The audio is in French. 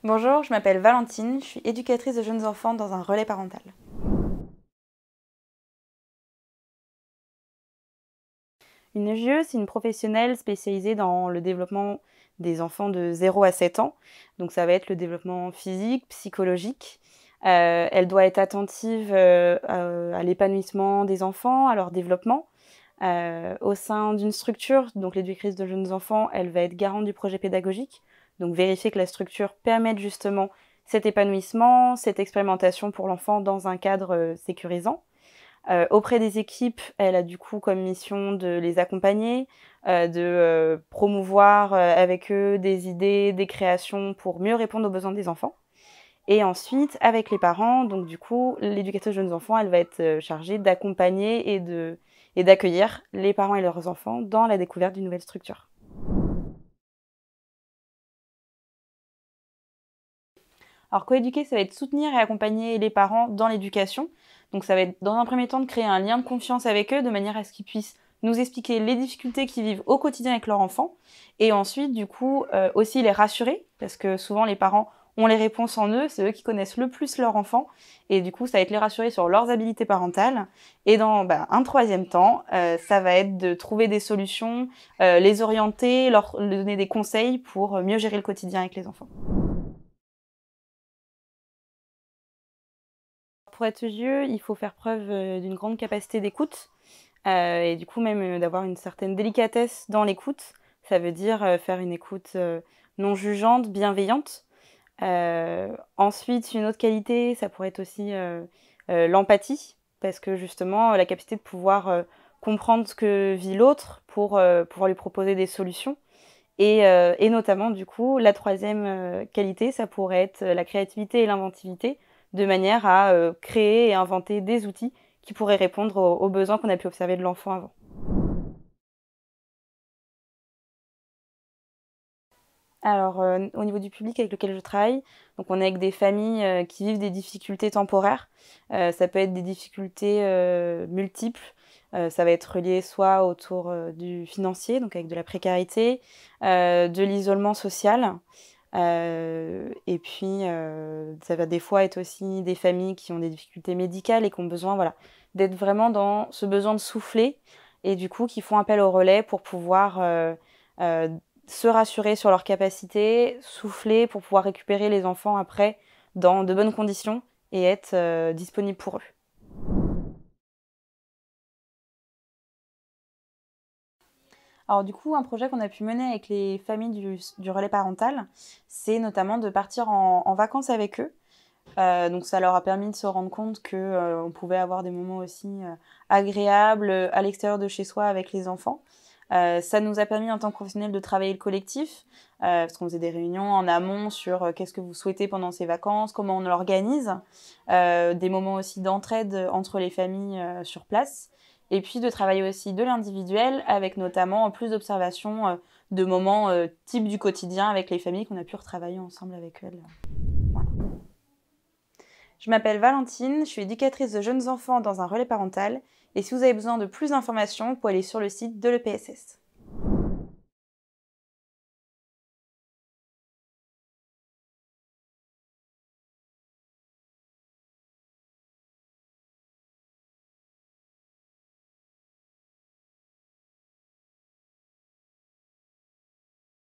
Bonjour, je m'appelle Valentine, je suis éducatrice de jeunes enfants dans un relais parental. Une VIE, c'est une professionnelle spécialisée dans le développement des enfants de 0 à 7 ans. Donc ça va être le développement physique, psychologique. Elle doit être attentive à l'épanouissement des enfants, à leur développement. Au sein d'une structure, donc l'éducatrice de jeunes enfants, elle va être garante du projet pédagogique. Donc vérifier que la structure permette justement cet épanouissement, cette expérimentation pour l'enfant dans un cadre sécurisant. Auprès des équipes, elle a du coup comme mission de les accompagner, de promouvoir avec eux des idées, des créations pour mieux répondre aux besoins des enfants. Et ensuite, avec les parents, donc du coup, l'éducatrice de jeunes enfants, elle va être chargée d'accompagner et d'accueillir les parents et leurs enfants dans la découverte d'une nouvelle structure. Alors coéduquer, ça va être soutenir et accompagner les parents dans l'éducation. Donc ça va être dans un premier temps de créer un lien de confiance avec eux de manière à ce qu'ils puissent nous expliquer les difficultés qu'ils vivent au quotidien avec leur enfant. Et ensuite, du coup, aussi les rassurer, parce que souvent les parents ont les réponses en eux, c'est eux qui connaissent le plus leur enfant. Et du coup, ça va être les rassurer sur leurs habilités parentales. Et dans un troisième temps, ça va être de trouver des solutions, les orienter, leur donner des conseils pour mieux gérer le quotidien avec les enfants. Pour être vieux, il faut faire preuve d'une grande capacité d'écoute et du coup même d'avoir une certaine délicatesse dans l'écoute. Ça veut dire faire une écoute non jugeante, bienveillante. Ensuite, une autre qualité, ça pourrait être aussi l'empathie, parce que justement, la capacité de pouvoir comprendre ce que vit l'autre pour pouvoir lui proposer des solutions. Et notamment, du coup, la troisième qualité, ça pourrait être la créativité et l'inventivité, de manière à créer et inventer des outils qui pourraient répondre aux besoins qu'on a pu observer de l'enfant avant. Alors, au niveau du public avec lequel je travaille, donc on est avec des familles qui vivent des difficultés temporaires. Ça peut être des difficultés multiples. Ça va être relié soit autour du financier, donc avec de la précarité, de l'isolement social. Et puis, ça va des fois être aussi des familles qui ont des difficultés médicales et qui ont besoin, voilà, d'être vraiment dans ce besoin de souffler et du coup qui font appel au relais pour pouvoir euh, se rassurer sur leurs capacités, souffler pour pouvoir récupérer les enfants après dans de bonnes conditions et être disponible pour eux. Alors du coup, un projet qu'on a pu mener avec les familles du relais parental, c'est notamment de partir en vacances avec eux. Donc ça leur a permis de se rendre compte que on pouvait avoir des moments aussi agréables à l'extérieur de chez soi avec les enfants. Ça nous a permis en tant que professionnels de travailler le collectif, parce qu'on faisait des réunions en amont sur qu'est-ce que vous souhaitez pendant ces vacances, comment on l'organise, des moments aussi d'entraide entre les familles sur place, et puis de travailler aussi de l'individuel avec notamment plus d'observations de moments types du quotidien avec les familles qu'on a pu retravailler ensemble avec elles. Voilà. Je m'appelle Valentine, je suis éducatrice de jeunes enfants dans un relais parental et si vous avez besoin de plus d'informations, vous pouvez aller sur le site de l'EPSS.